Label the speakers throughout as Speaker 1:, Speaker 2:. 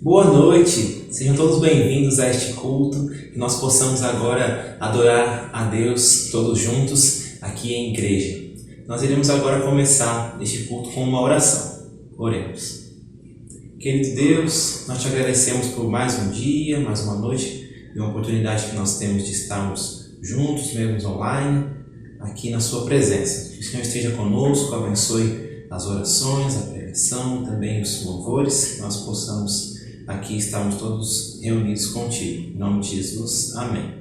Speaker 1: Boa noite, sejam todos bem-vindos a este culto, que nós possamos agora adorar a Deus todos juntos aqui em igreja. Nós iremos agora começar este culto com uma oração. Oremos. Querido Deus, nós te agradecemos por mais um dia, mais uma noite e uma oportunidade que nós temos de estarmos juntos, mesmo online, aqui na sua presença. Que o Senhor esteja conosco, abençoe as orações, a pregação, também os louvores, que nós possamos aqui estarmos todos reunidos contigo. Em nome de Jesus, amém.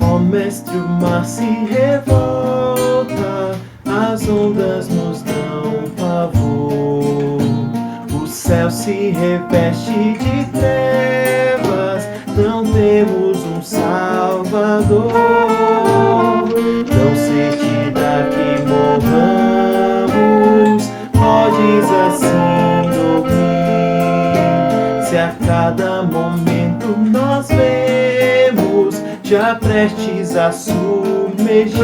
Speaker 2: Ó Mestre, o mar se revolta, as ondas nos dão pavor. O céu se reveste de trevas, não temos um Salvador. Não se te dá que morramos, podes assim dormir. Se a cada momento nós vemos já prestes a submergir,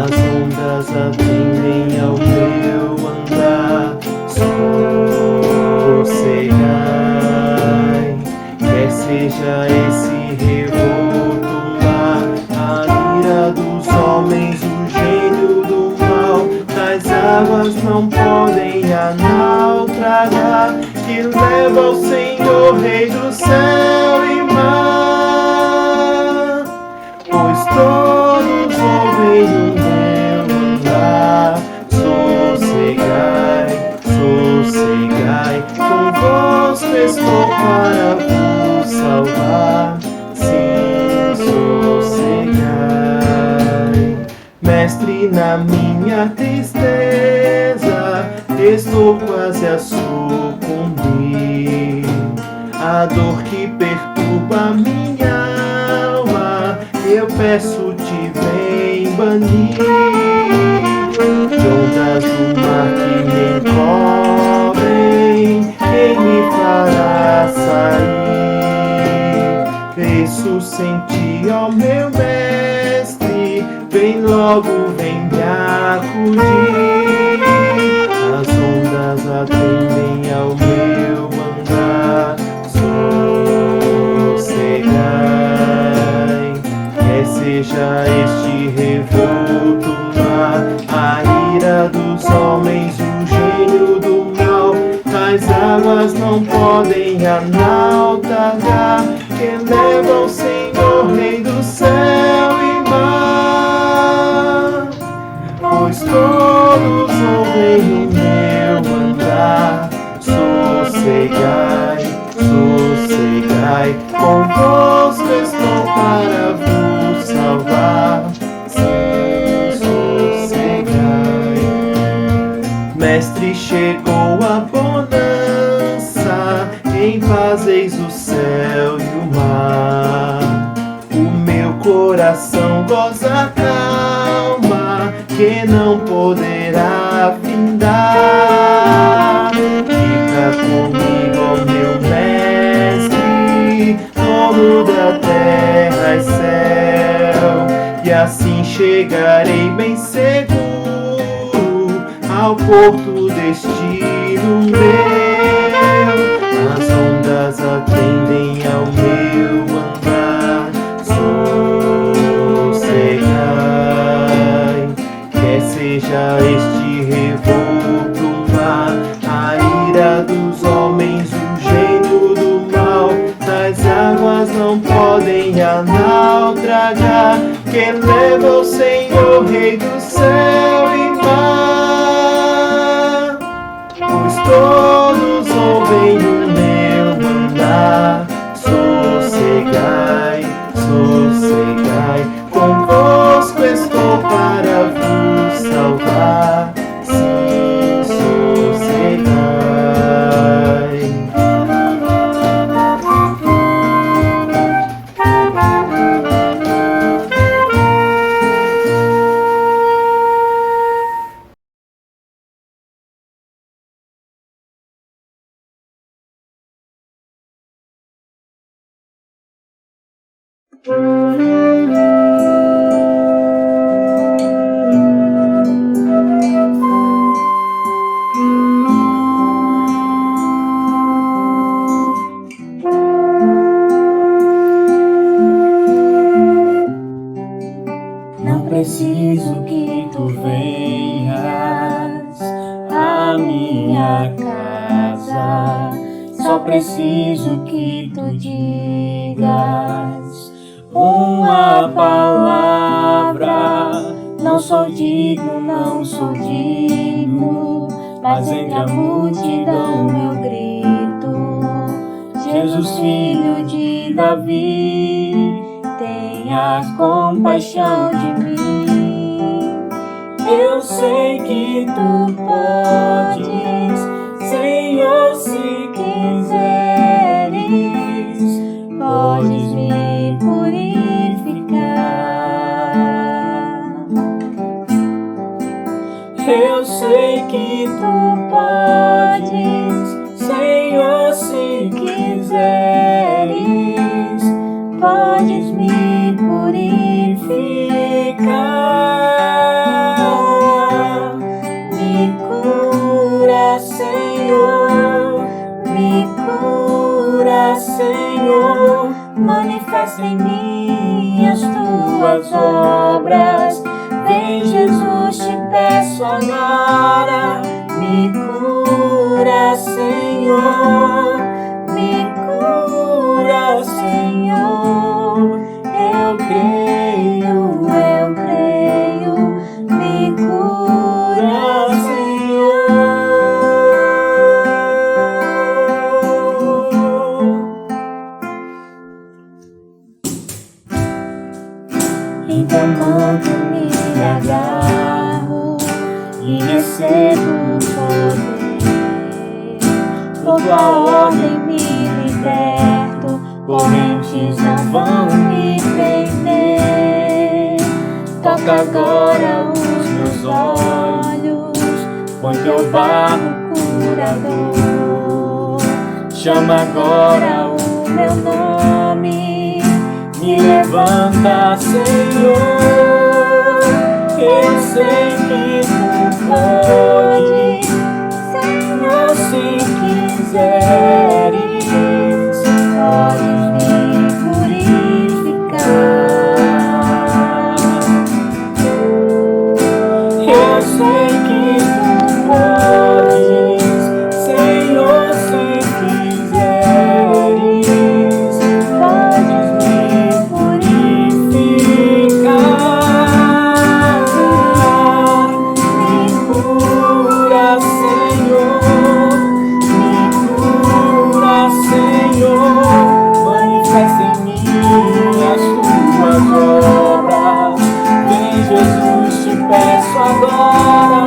Speaker 2: as ondas atendem ao meu andar. Sossegai, quer seja esse revolto mar, a ira dos homens, o gênio do mal, das águas não podem a naufragar, que leva ao Senhor, Rei do céu e mar. Pois todos ouvem o meu andar. Sossegai, sossegai, convosco estou para vos salvar. Sim, sossegai. Mestre, na minha tristeza, estou quase a sucumbir. A dor que perturba minha alma, eu peço-te, vem banir. De ondas do mar que me encobrem, quem me fará sair? Peço sem ti, ó meu mestre, vem logo, vem me acudir. As ondas atendem ao meu andar. Sossegai, quer seja este revolto mar, a ira dos homens, o gênio do mal, as águas não podem a naufragar, que leva ao Senhor, Rei do céu e mar. Pois todos ouvem o meu andar. Sossegai, sossegai, convosco estou para vos salvar. Sim, sossegai. Mestre, chegou a bonança, em paz eis o céu e o mar. O meu coração goza a calma, que não poderá findar. Fica comigo, ó meu mestre, dono da terra e céu, e assim chegarei bem seguro ao porto destino meu. As ondas atendem ao meu andar. Sossegai, quer seja este revolto mar, a ira dos homens, o gênio do mal, das águas não podem a naufragar, que leva ao Senhor, Rei do céu e mar. Pois todos ouvem o meu andar. Sossegai, sossegai, convosco estou para vos salvar. Não preciso que tu venhas à minha casa, só preciso que tu digas uma palavra. Não sou digno, não sou digno, mas entre a multidão eu grito: Jesus, filho de Davi, tenha compaixão de mim. Eu sei que tu podes, Senhor, se quiseres, podes me purificar. Eu sei que tu podes, Senhor, se quiseres, podes me purificar. Me cura, Senhor, me cura, Senhor. Manifesta em mim as tuas obras. Vem, Jesus, te peço agora. Me cura, Senhor, me cura, Senhor. Eu creio, me cura, Senhor. Então manto me agarro e recebo o poder. Por tua ordem me liberto, correntes não vão me prender. Toca agora os meus olhos, põe teu barro curador. Chama agora o meu nome, me levanta, Senhor. Eu sei que tu podes, Senhor, se quiseres, podes me purificar. Eu sei que tu podes, Senhor, se quiseres, podes me purificar. Me cura, Senhor, me cura, Senhor. Manifesta em mim as tuas obras. Vem, Jesus, te peço agora.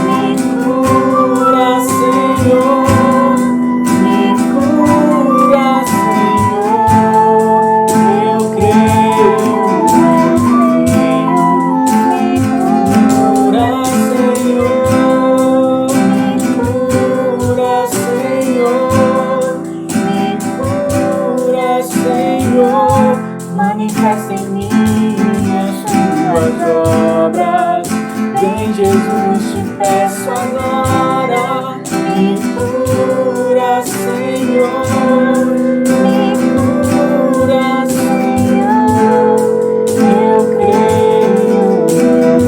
Speaker 2: Me cura, Senhor, me cura, Senhor. Eu creio, me cura, Senhor, me cura, Senhor, me cura, Senhor. Manifesta em mim as tuas obras. Vem, Jesus, te peço agora. Me cura, Senhor, me cura, Senhor. Eu creio,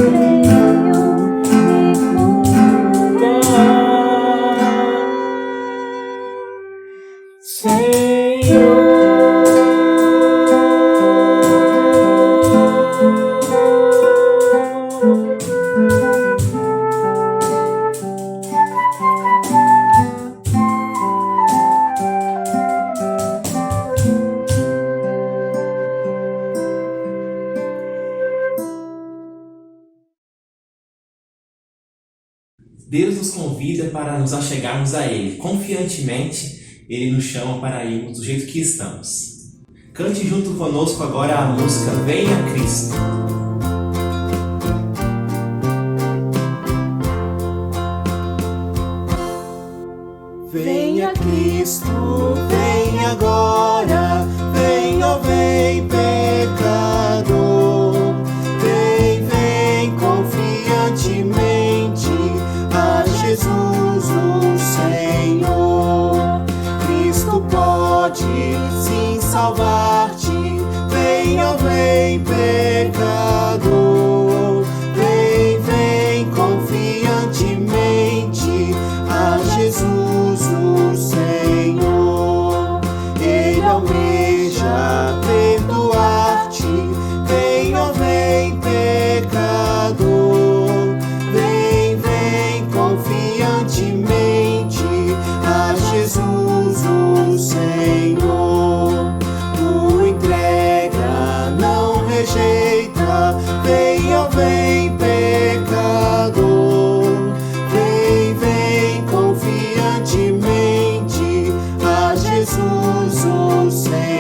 Speaker 2: me cura, Senhor.
Speaker 1: Deus nos convida para nos achegarmos a Ele. Confiantemente, Ele nos chama para irmos do jeito que estamos. Cante junto conosco agora a música Venha Cristo.
Speaker 2: Venha Cristo, vem agora, vem, ó vem, vem. pecador. Vem, vem confiantemente a Jesus o Senhor. Ele almeja perdoar-te. Vem, ó vem pecador. Vem, vem confiantemente a Jesus o Senhor. O entrega, não rejeita. Vem, ó vem pecador. Vem, vem confiantemente a Jesus o Senhor.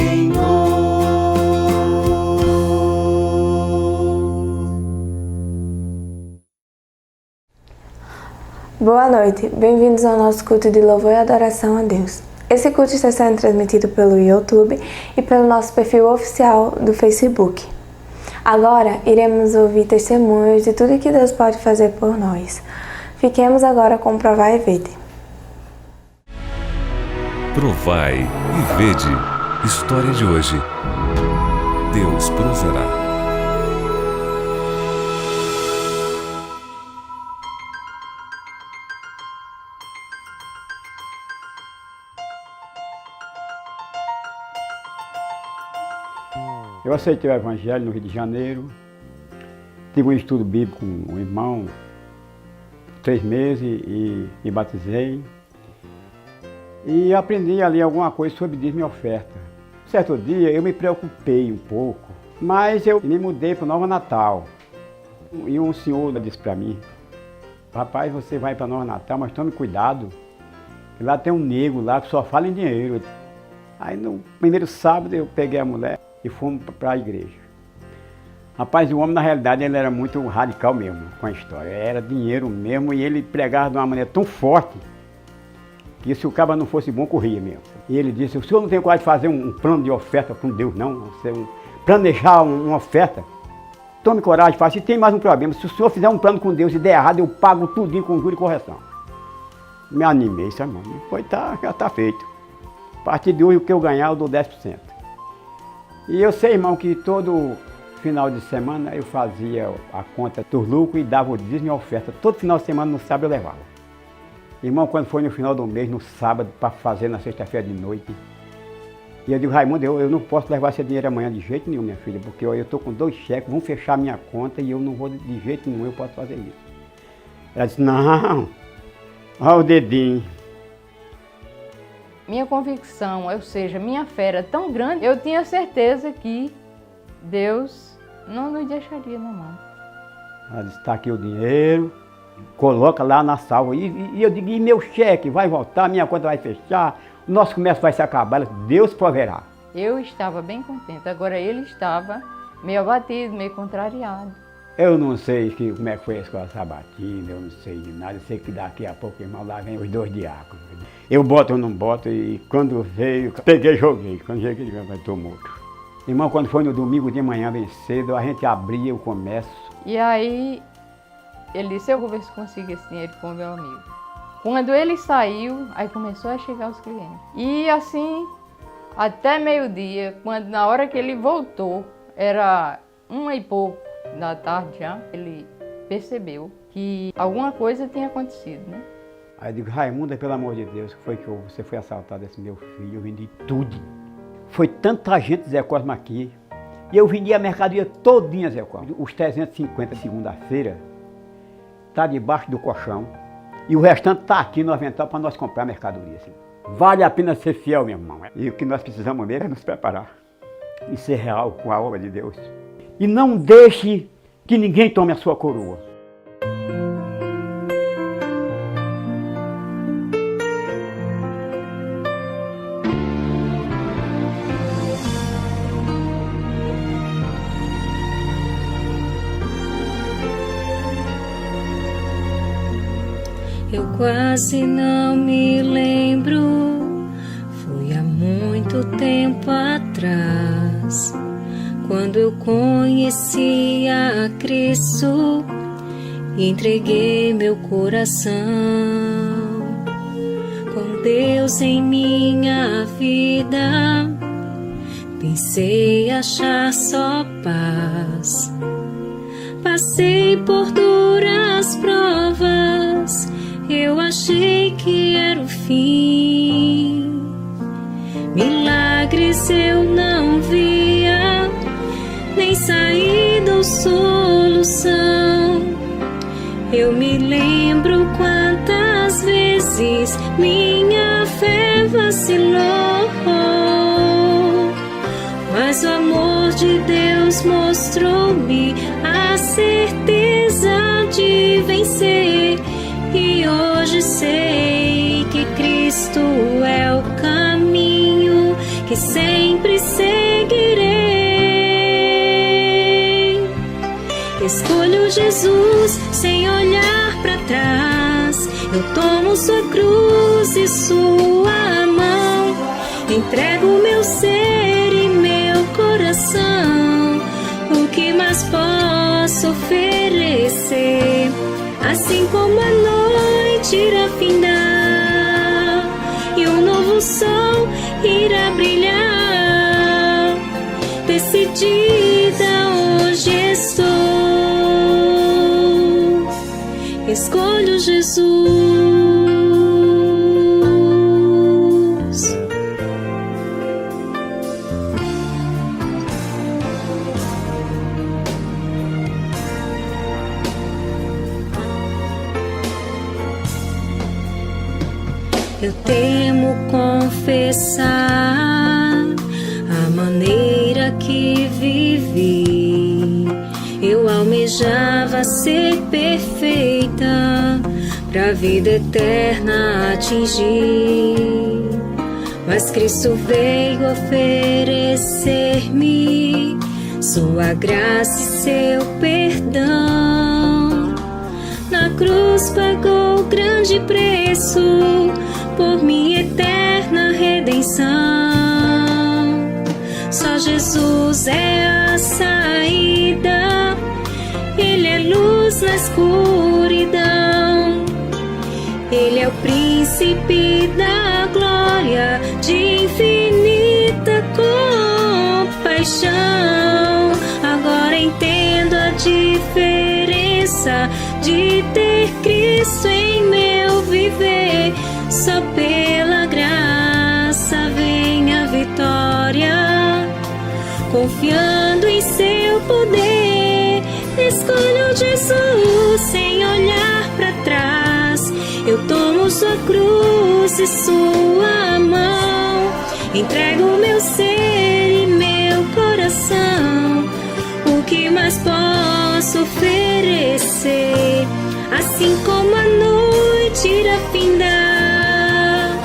Speaker 3: Boa noite, bem-vindos ao nosso culto de louvor e adoração a Deus. Esse culto está sendo transmitido pelo YouTube e pelo nosso perfil oficial do Facebook. Agora, iremos ouvir testemunhos de tudo que Deus pode fazer por nós. Fiquemos agora com Provai e Vede.
Speaker 4: Provai e vede. História de hoje. Deus proverá.
Speaker 5: Eu aceitei o Evangelho no Rio de Janeiro, tive um estudo bíblico com um irmão, 3 meses, e me batizei. E aprendi ali alguma coisa sobre dízimo e oferta. Certo dia eu me preocupei um pouco, mas eu me mudei para Nova Natal. E um senhor disse para mim: rapaz, você vai para Nova Natal, mas tome cuidado, que lá tem um negro lá que só fala em dinheiro. Aí no primeiro sábado eu peguei a mulher e fomos para a igreja. Rapaz, o homem na realidade ele era muito radical mesmo com a história. Era dinheiro mesmo e ele pregava de uma maneira tão forte que se o cara não fosse bom, corria mesmo. E ele disse: o senhor não tem coragem de fazer um plano de oferta com Deus, não? Planejar uma oferta? Tome coragem, faça. E tem mais um problema: se o senhor fizer um plano com Deus e der errado, eu pago tudinho com juros e correção. Me animei, sabe, irmão? Depois já está feito. A partir de hoje, o que eu ganhar, eu dou 10%. E eu sei, irmão, que todo final de semana eu fazia a conta dos lucros e dava o dízimo e a oferta. Todo final de semana, no sábado, eu levava. Irmão, quando foi no final do mês, no sábado, para fazer na sexta-feira de noite, e eu digo: Raimundo, eu não posso levar esse dinheiro amanhã de jeito nenhum, minha filha, porque eu estou com 2 cheques, vão fechar minha conta e eu não vou de jeito nenhum, eu posso fazer isso. Ela disse: não, olha o dedinho.
Speaker 6: Minha convicção, ou seja, minha fé era tão grande, eu tinha certeza que Deus não nos deixaria na mão.
Speaker 5: Ela disse: está aqui o dinheiro, coloca lá na salva. E eu digo: e meu cheque vai voltar, minha conta vai fechar, o nosso comércio vai se acabar, Deus proverá.
Speaker 6: Eu estava bem contente, agora ele estava meio abatido, meio contrariado.
Speaker 5: Eu não sei como é que foi a escola sabatina, eu não sei de nada, eu sei que daqui a pouco, irmão, lá vem os 2 diáconos. Eu boto ou não boto, e quando veio, peguei e joguei. Quando cheguei, eu estou morto. Irmão, quando foi no domingo de manhã, bem cedo, a gente abria o comércio.
Speaker 6: E aí, ele disse: eu vou ver se consigo esse dinheiro com o meu amigo. Quando ele saiu, aí começou a chegar os clientes. E assim, até meio-dia, na hora que ele voltou, era 1 e pouco da tarde já, ele percebeu que alguma coisa tinha acontecido, né?
Speaker 5: Aí eu digo: Raimundo, pelo amor de Deus, que foi que você foi assaltado esse meu filho? Eu vendi tudo. Foi tanta gente, Zé Cosme, aqui. E eu vendi a mercadoria todinha, Zé Cosme. Os 350 de segunda-feira tá debaixo do colchão. E o restante tá aqui no avental para nós comprar a mercadoria. Assim. Vale a pena ser fiel, meu irmão. E o que nós precisamos mesmo é nos preparar. E ser real com a obra de Deus. E não deixe que ninguém tome a sua coroa.
Speaker 7: Eu quase não me lembro, foi há muito tempo atrás, quando eu conheci a Cristo e entreguei meu coração. Com Deus em minha vida, pensei achar só paz, Passei por duras provas, eu achei que era o fim. Milagres eu não via, nem saída ou solução. Eu me lembro quantas vezes minha fé vacilou, mas o amor de Deus mostrou-me a certeza de vencer. E hoje sei que Cristo é o caminho que sempre seguirei. Escolho Jesus sem olhar para trás. Eu tomo sua cruz e sua mão. Entrego meu ser e meu coração. O que mais posso oferecer? Assim como a noite irá findar e um novo sol irá brilhar, decidida hoje estou. Escolho Jesus. Eu temo confessar a maneira que vivi. Eu almejava ser perfeita, pra vida eterna atingir. Mas Cristo veio oferecer-me sua graça e seu perdão. Na cruz pagou grande preço por minha eterna redenção. Só Jesus é a saída, Ele é luz na escuridão. Ele é o príncipe da glória, de infinita compaixão. Agora entendo a diferença de ter Cristo em meu viver. Só pela graça vem a vitória, confiando em seu poder. Escolho Jesus sem olhar para trás. Eu tomo sua cruz e sua mão. Entrego meu ser e meu coração. O que mais posso oferecer? Assim como a noite irá findar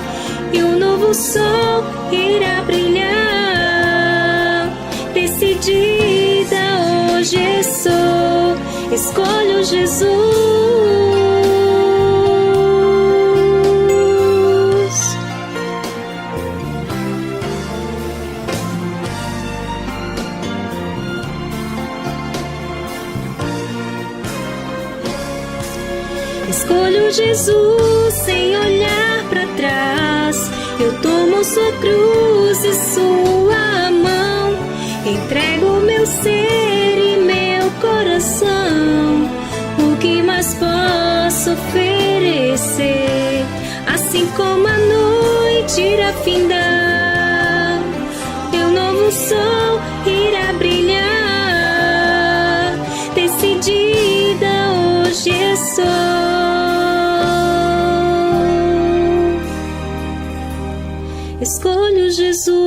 Speaker 7: e um novo sol irá brilhar, decidida hoje sou. Escolho Jesus. Escolho Jesus sem olhar para trás. Eu tomo sua cruz e sua mão. Entrego meu ser e meu coração. O que mais posso oferecer? Assim como a noite irá findar e um novo sol irá brilhar, decidida hoje sou. Escolho Jesus.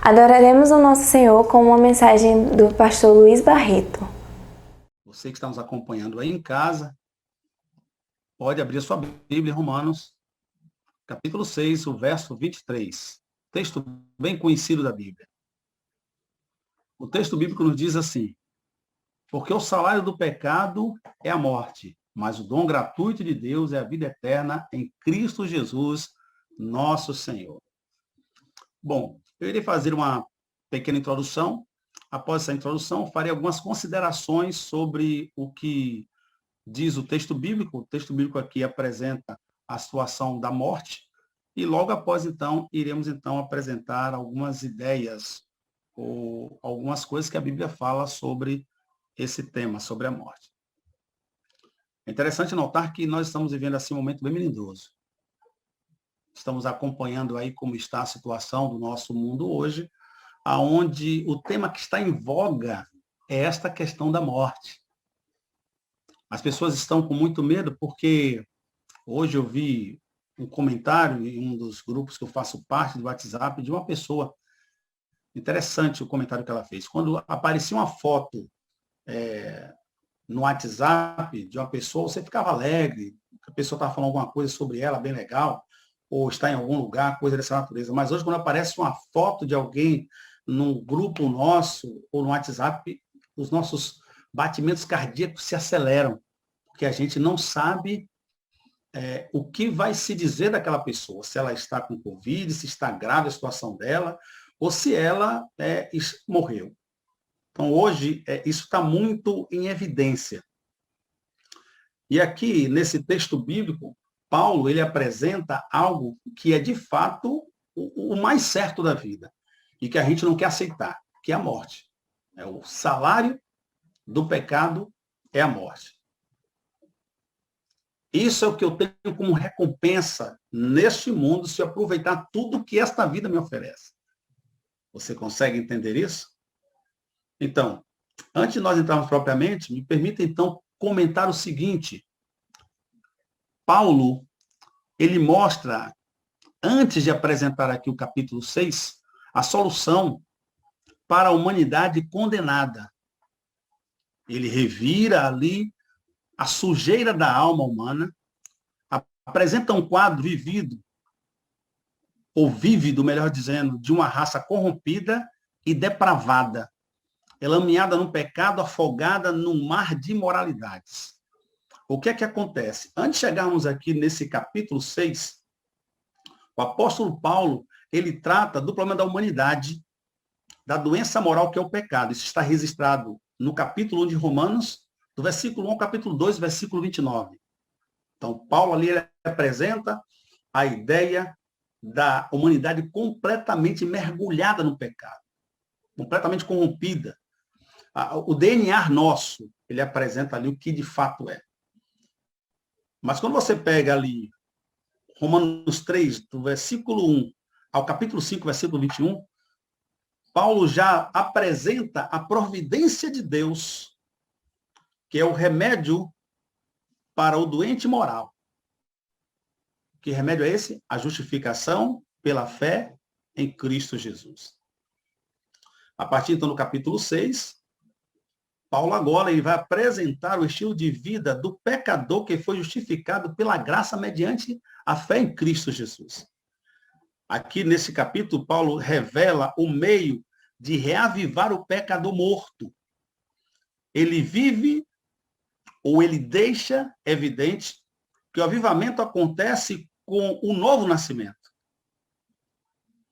Speaker 3: Adoraremos o nosso Senhor com uma mensagem do pastor Luiz Barreto.
Speaker 8: Você que está nos acompanhando aí em casa, pode abrir a sua Bíblia em Romanos, capítulo 6, o verso 23. Texto bem conhecido da Bíblia. O texto bíblico nos diz assim: porque o salário do pecado é a morte, mas o dom gratuito de Deus é a vida eterna em Cristo Jesus, nosso Senhor. Bom, eu irei fazer uma pequena introdução. Após essa introdução, farei algumas considerações sobre o que diz o texto bíblico. O texto bíblico aqui apresenta a situação da morte. E logo após, então, iremos apresentar algumas ideias ou algumas coisas que a Bíblia fala sobre esse tema, sobre a morte. É interessante notar que nós estamos vivendo assim um momento bem melindroso. Estamos acompanhando aí como está a situação do nosso mundo hoje, aonde o tema que está em voga é esta questão da morte. As pessoas estão com muito medo porque hoje eu vi um comentário em um dos grupos que eu faço parte do WhatsApp de uma pessoa. Interessante o comentário que ela fez. Quando aparecia uma foto no WhatsApp de uma pessoa, você ficava alegre, a pessoa estava falando alguma coisa sobre ela, bem legal, ou está em algum lugar, coisa dessa natureza. Mas hoje, quando aparece uma foto de alguém num grupo nosso ou no WhatsApp, os nossos batimentos cardíacos se aceleram, porque a gente não sabe o que vai se dizer daquela pessoa, se ela está com Covid, se está grave a situação dela, ou se ela morreu. Então, hoje, isso está muito em evidência. E aqui, nesse texto bíblico, Paulo, ele apresenta algo que é, de fato, o mais certo da vida, e que a gente não quer aceitar, que é a morte. O salário do pecado é a morte. Isso é o que eu tenho como recompensa neste mundo se eu aproveitar tudo que esta vida me oferece. Você consegue entender isso? Então, antes de nós entrarmos propriamente, me permita então comentar o seguinte. Paulo, ele mostra, antes de apresentar aqui o capítulo 6, a solução para a humanidade condenada. Ele revira ali a sujeira da alma humana, apresenta um quadro vivido, ou vívido, melhor dizendo, de uma raça corrompida e depravada, lameada no pecado, afogada num mar de imoralidades. O que é que acontece? Antes de chegarmos aqui nesse capítulo 6, o apóstolo Paulo, ele trata do problema da humanidade, da doença moral que é o pecado. Isso está registrado no capítulo 1 de Romanos, do versículo 1 ao capítulo 2, versículo 29. Então, Paulo ali ele apresenta a ideia da humanidade completamente mergulhada no pecado, completamente corrompida. O DNA nosso, ele apresenta ali o que de fato é. Mas quando você pega ali Romanos 3, do versículo 1 ao capítulo 5, versículo 21, Paulo já apresenta a providência de Deus, que é o remédio para o doente moral. Que remédio é esse? A justificação pela fé em Cristo Jesus. A partir, então, do capítulo 6, Paulo agora ele vai apresentar o estilo de vida do pecador que foi justificado pela graça mediante a fé em Cristo Jesus. Aqui, nesse capítulo, Paulo revela o meio de reavivar o pecador morto. Ele vive ou ele deixa evidente que o avivamento acontece com o novo nascimento.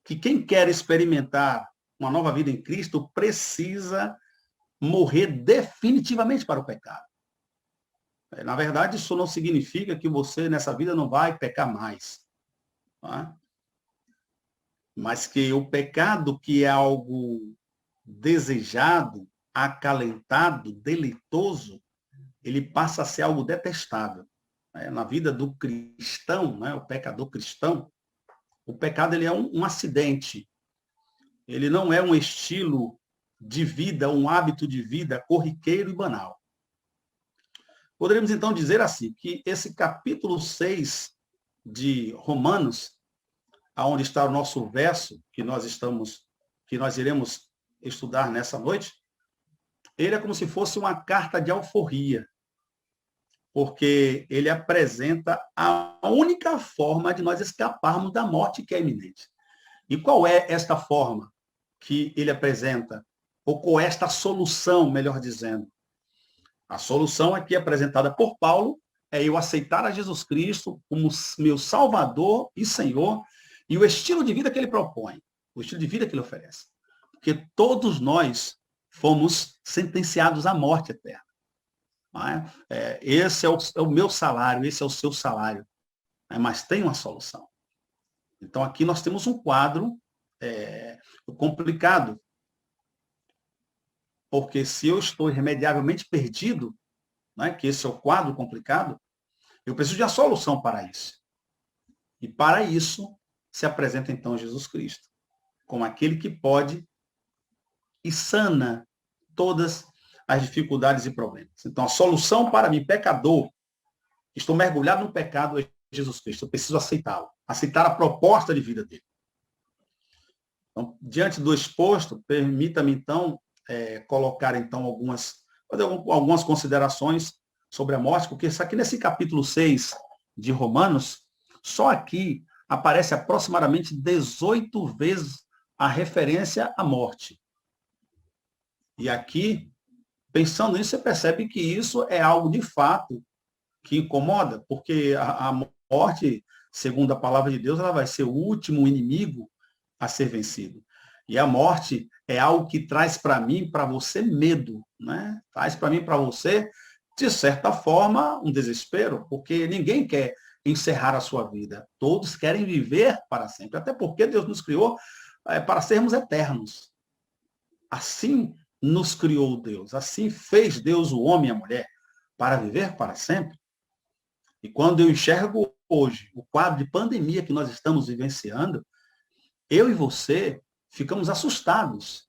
Speaker 8: Que quem quer experimentar uma nova vida em Cristo precisa morrer definitivamente para o pecado. Na verdade, isso não significa que você, nessa vida, não vai pecar mais. Tá? Mas que o pecado, que é algo desejado, acalentado, deleitoso, ele passa a ser algo detestável. Na vida do cristão, o pecador cristão, o pecado ele é um acidente. Ele não é um estilo de vida, um hábito de vida corriqueiro e banal. Poderíamos, então, dizer assim, que esse capítulo 6 de Romanos, aonde está o nosso verso que nós iremos estudar nessa noite, ele é como se fosse uma carta de alforria, porque ele apresenta a única forma de nós escaparmos da morte que é iminente. E qual é esta forma que ele apresenta? Ou qual é esta solução, melhor dizendo? A solução aqui apresentada por Paulo é eu aceitar a Jesus Cristo como meu Salvador e Senhor e o estilo de vida que ele propõe, o estilo de vida que ele oferece. Porque todos nós fomos sentenciados à morte eterna. Não é? Esse é o meu salário, esse é o seu salário. Mas tem uma solução. Então, aqui nós temos um quadro complicado. Porque se eu estou irremediavelmente perdido, né, que esse é o quadro complicado, eu preciso de uma solução para isso. E para isso se apresenta então Jesus Cristo, como aquele que pode e sana todas as dificuldades e problemas. Então a solução para mim, pecador, estou mergulhado no pecado, é Jesus Cristo. Eu preciso aceitá-lo, aceitar a proposta de vida dele. Então, diante do exposto, permita-me então colocar então algumas considerações sobre a morte, porque isso aqui nesse capítulo 6 de Romanos, só aqui aparece aproximadamente 18 vezes a referência à morte. E aqui, pensando nisso, você percebe que isso é algo de fato que incomoda, porque a morte, segundo a palavra de Deus, ela vai ser o último inimigo a ser vencido. E a morte é algo que traz para mim, para você, medo, né? Traz para mim, para você, de certa forma, um desespero, porque ninguém quer encerrar a sua vida. Todos querem viver para sempre, até porque Deus nos criou para sermos eternos. Assim nos criou Deus, assim fez Deus o homem e a mulher, para viver para sempre. E quando eu enxergo hoje o quadro de pandemia que nós estamos vivenciando, eu e você ficamos assustados,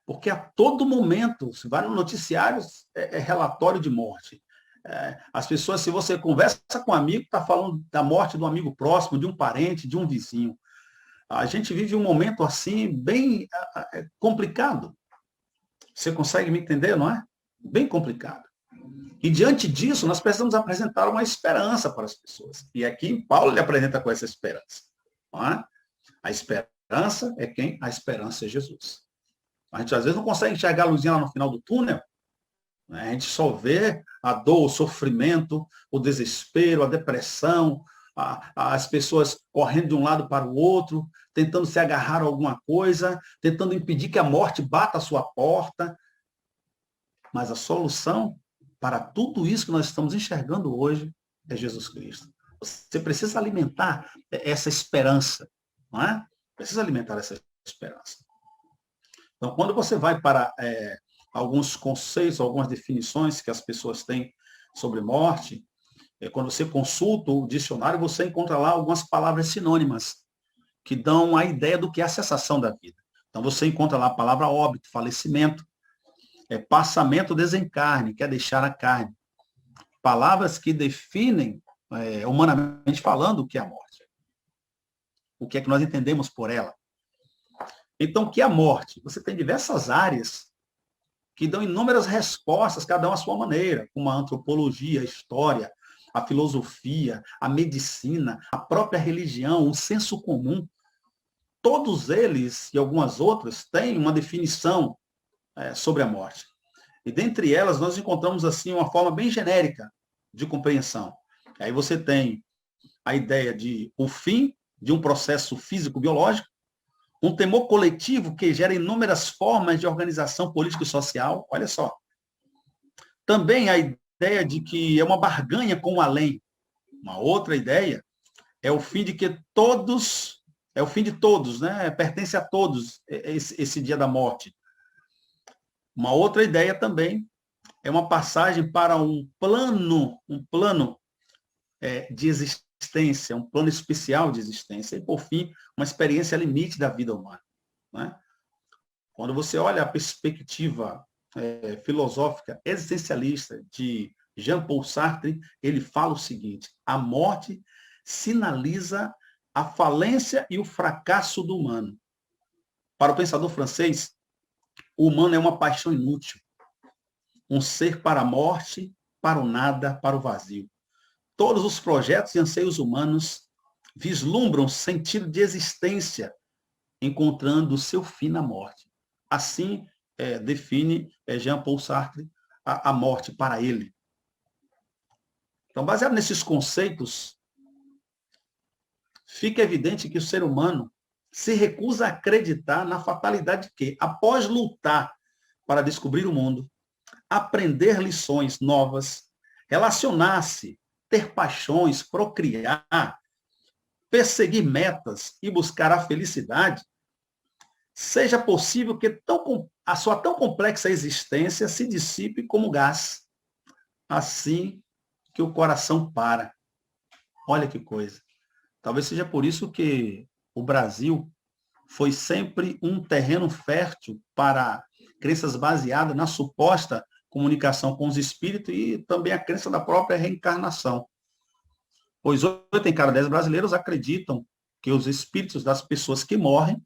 Speaker 8: porque a todo momento, se vai no noticiário, é relatório de morte. As pessoas, se você conversa com um amigo, está falando da morte de um amigo próximo, de um parente, de um vizinho. A gente vive um momento assim, bem complicado. Você consegue me entender, não é? Bem complicado. E diante disso, nós precisamos apresentar uma esperança para as pessoas. E aqui Paulo lhe apresenta com essa esperança. Não é? A esperança é quem? A esperança é Jesus. A gente às vezes não consegue enxergar a luzinha lá no final do túnel. Né? A gente só vê a dor, o sofrimento, o desespero, a depressão, as pessoas correndo de um lado para o outro, tentando se agarrar a alguma coisa, tentando impedir que a morte bata a sua porta. Mas a solução para tudo isso que nós estamos enxergando hoje é Jesus Cristo. Você precisa alimentar essa esperança, não é? Precisa alimentar essa esperança. Então, quando você vai para alguns conceitos, algumas definições que as pessoas têm sobre morte, quando você consulta o dicionário, você encontra lá algumas palavras sinônimas que dão a ideia do que é a cessação da vida. Então, você encontra lá a palavra óbito, falecimento, passamento, desencarne, que é deixar a carne. Palavras que definem, humanamente falando, o que é a morte. O que é que nós entendemos por ela. Então, o que é a morte? Você tem diversas áreas que dão inúmeras respostas, cada uma à sua maneira, como a antropologia, a história, a filosofia, a medicina, a própria religião, o senso comum. Todos eles e algumas outras têm uma definição sobre a morte. E dentre elas, nós encontramos assim uma forma bem genérica de compreensão. Aí você tem a ideia de o fim de um processo físico-biológico, um temor coletivo que gera inúmeras formas de organização política e social. Olha só. Também a ideia de que é uma barganha com o além. Uma outra ideia é o fim de que todos, é o fim de todos, né? Pertence a todos esse dia da morte. Uma outra ideia também é uma passagem para um plano de existência, um plano especial de existência. E, por fim, uma experiência limite da vida humana. Né? Quando você olha a perspectiva filosófica existencialista de Jean-Paul Sartre, ele fala o seguinte: a morte sinaliza a falência e o fracasso do humano. Para o pensador francês, o humano é uma paixão inútil, um ser para a morte, para o nada, para o vazio. Todos os projetos e anseios humanos vislumbram sentido de existência, encontrando o seu fim na morte. Assim define Jean-Paul Sartre a morte para ele. Então, baseado nesses conceitos, fica evidente que o ser humano se recusa a acreditar na fatalidade que, após lutar para descobrir o mundo, aprender lições novas, relacionar-se, ter paixões, procriar, perseguir metas e buscar a felicidade, seja possível que a sua tão complexa existência se dissipe como gás, assim que o coração para. Olha que coisa. Talvez seja por isso que o Brasil foi sempre um terreno fértil para crenças baseadas na suposta comunicação com os espíritos e também a crença da própria reencarnação. Pois 8 em cada 10 brasileiros acreditam que os espíritos das pessoas que morrem,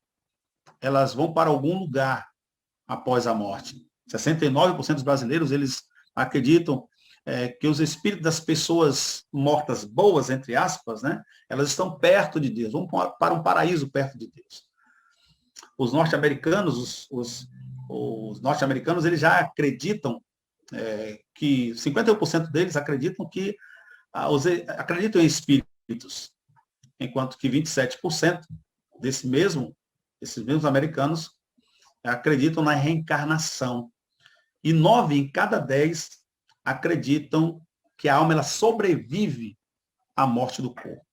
Speaker 8: elas vão para algum lugar após a morte. 69% dos brasileiros, eles acreditam que os espíritos das pessoas mortas boas, entre aspas, né, elas estão perto de Deus, vão para um paraíso perto de Deus. Os norte-americanos, os norte-americanos, eles já acreditam que 51% deles acreditam que acreditam em espíritos, enquanto que 27% esses mesmos americanos acreditam na reencarnação. E 9 em cada 10 acreditam que a alma ela sobrevive à morte do corpo.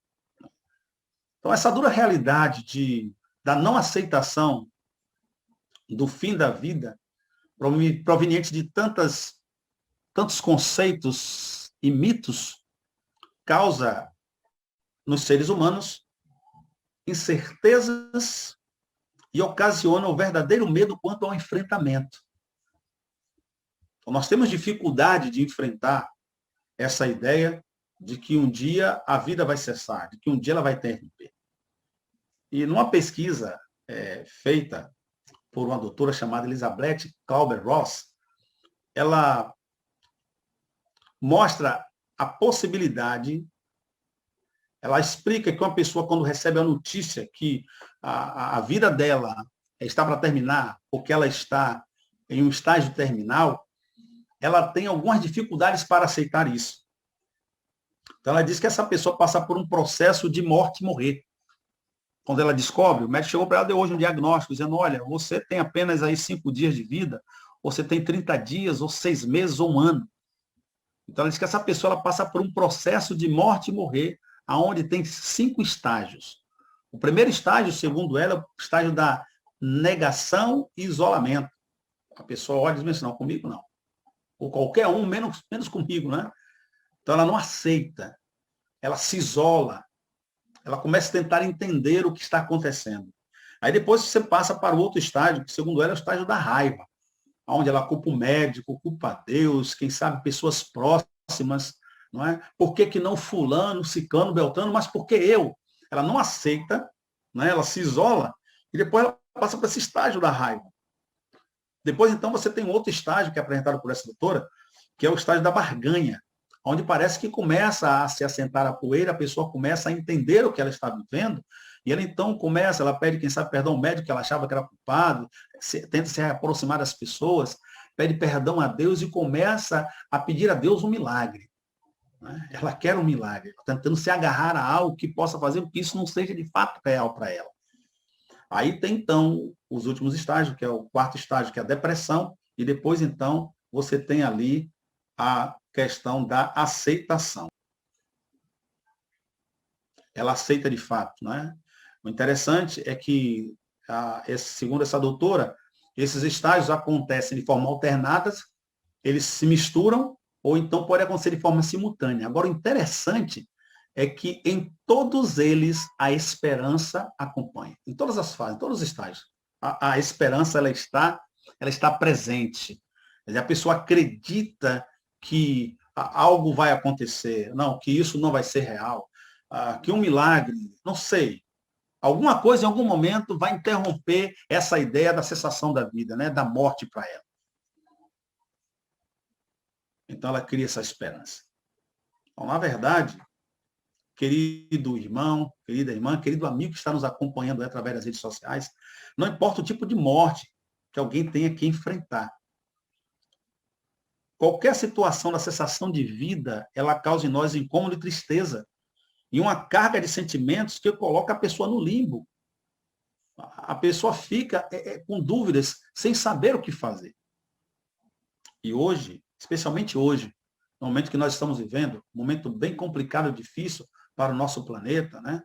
Speaker 8: Então, essa dura realidade da não aceitação do fim da vida, proveniente de tantos conceitos e mitos, causa nos seres humanos incertezas e ocasiona o verdadeiro medo quanto ao enfrentamento. Então, nós temos dificuldade de enfrentar essa ideia de que um dia a vida vai cessar, de que um dia ela vai interromper. E numa pesquisa feita por uma doutora chamada Elizabeth Kübler-Ross, ela mostra a possibilidade, ela explica que uma pessoa, quando recebe a notícia que a vida dela está para terminar, porque ela está em um estágio terminal, ela tem algumas dificuldades para aceitar isso. Então, ela diz que essa pessoa passa por um processo de morte e morrer. Quando ela descobre, o médico chegou para ela, deu hoje um diagnóstico, dizendo, olha, você tem apenas aí 5 dias de vida, ou você tem 30 dias, ou 6 meses, ou 1 ano. Então, ela diz que essa pessoa ela passa por um processo de morte e morrer, onde tem 5 estágios. O primeiro estágio, segundo ela, é o estágio da negação e isolamento. A pessoa olha e diz, não, comigo não. Ou qualquer um, menos comigo, né? Então, ela não aceita, ela se isola, ela começa a tentar entender o que está acontecendo. Aí depois você passa para o outro estágio, que segundo ela é o estágio da raiva, onde ela culpa o médico, culpa Deus, quem sabe pessoas próximas, não é? Por que não fulano, ciclano, beltrano, mas por que eu? Ela não aceita, né? Ela se isola e depois ela passa para esse estágio da raiva. Depois, então, você tem um outro estágio que é apresentado por essa doutora, que é o estágio da barganha, onde parece que começa a se assentar a poeira, a pessoa começa a entender o que ela está vivendo, e ela então começa, ela pede, quem sabe, perdão ao médico que ela achava que era culpado, tenta se aproximar das pessoas, pede perdão a Deus e começa a pedir a Deus um milagre. Né? Ela quer um milagre, tentando se agarrar a algo que possa fazer com que isso não seja de fato real para ela. Aí tem, então, os últimos estágios, que é o 4º estágio, que é a depressão, e depois, então, você tem ali a questão da aceitação. Ela aceita de fato, né? O interessante é que, segundo essa doutora, esses estágios acontecem de forma alternada, eles se misturam, ou então pode acontecer de forma simultânea. Agora, o interessante é que em todos eles a esperança acompanha. Em todas as fases, em todos os estágios. A esperança ela está presente. A pessoa acredita que algo vai acontecer, não, que isso não vai ser real, que um milagre, não sei, alguma coisa em algum momento vai interromper essa ideia da cessação da vida, né, da morte para ela. Então ela cria essa esperança. Então, na verdade, querido irmão, querida irmã, querido amigo que está nos acompanhando através das redes sociais, não importa o tipo de morte que alguém tenha que enfrentar. qualquer situação da cessação de vida, ela causa em nós incômodo e tristeza. E uma carga de sentimentos que coloca a pessoa no limbo. A pessoa fica com dúvidas, sem saber o que fazer. E hoje, especialmente hoje, no momento que nós estamos vivendo, um momento bem complicado e difícil para o nosso planeta, né?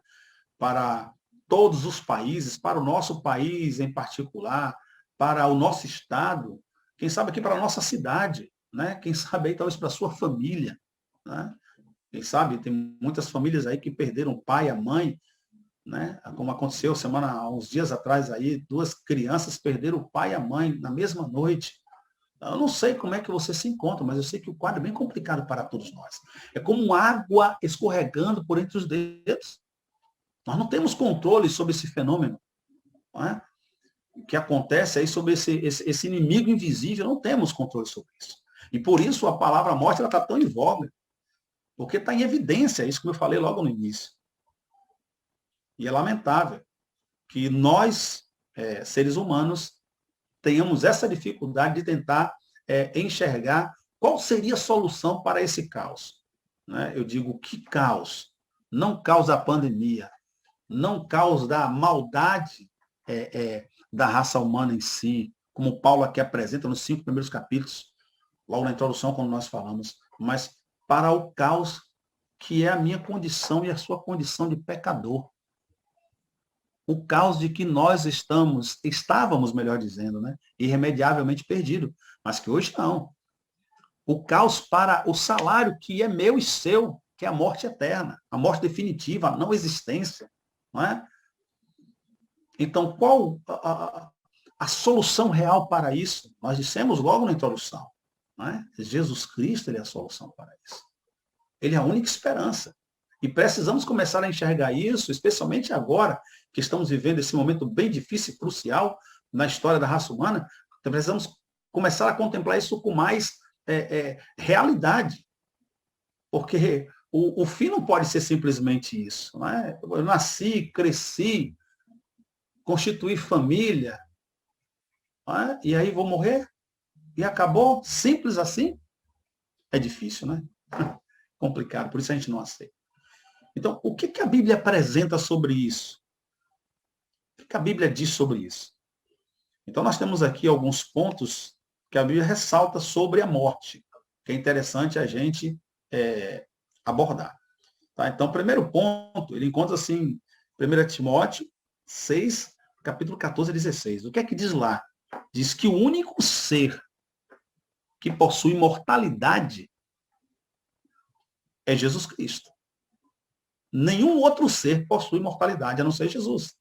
Speaker 8: Para todos os países, para o nosso país em particular, para o nosso estado, quem sabe aqui para a nossa cidade, né? Quem sabe aí talvez para a sua família, né? Quem sabe tem muitas famílias aí que perderam o pai, a mãe, né? Como aconteceu há uns dias atrás aí, 2 crianças perderam o pai e a mãe na mesma noite. Eu não sei como é que você se encontra, mas eu sei que o quadro é bem complicado para todos nós. É como água escorregando por entre os dedos. Nós não temos controle sobre esse fenômeno, não é? Que acontece aí sobre esse inimigo invisível, não temos controle sobre isso. E por isso a palavra morte está tão em voga, porque está em evidência, isso que eu falei logo no início. E é lamentável que nós, seres humanos, tenhamos essa dificuldade de tentar enxergar qual seria a solução para esse caos. Né? Eu digo, que caos? Não caos da pandemia, não caos da maldade da raça humana em si, como Paulo aqui apresenta nos 5 primeiros capítulos, logo na introdução, quando nós falamos, mas para o caos que é a minha condição e a sua condição de pecador. O caos de que nós estávamos, melhor dizendo, né? Irremediavelmente perdido, mas que hoje não. O caos para o salário que é meu e seu, que é a morte eterna, a morte definitiva, a não existência. Não é? Então, qual a solução real para isso? Nós dissemos logo na introdução. Não é? Jesus Cristo, ele é a solução para isso. Ele é a única esperança. E precisamos começar a enxergar isso, especialmente agora, que estamos vivendo esse momento bem difícil e crucial na história da raça humana. Então, precisamos começar a contemplar isso com mais realidade. Porque o fim não pode ser simplesmente isso. Não é? Eu nasci, cresci, constituí família, não é? E aí vou morrer? E acabou? Simples assim? É difícil, né? Complicado, por isso a gente não aceita. Então, o que a Bíblia apresenta sobre isso? O que a Bíblia diz sobre isso? Então, nós temos aqui alguns pontos que a Bíblia ressalta sobre a morte, que é interessante a gente abordar. Tá? Então, o primeiro ponto, ele encontra assim, 1 Timóteo 6, capítulo 14 a 16. O que é que diz lá? Diz que o único ser que possui mortalidade é Jesus Cristo. Nenhum outro ser possui mortalidade, a não ser Jesus.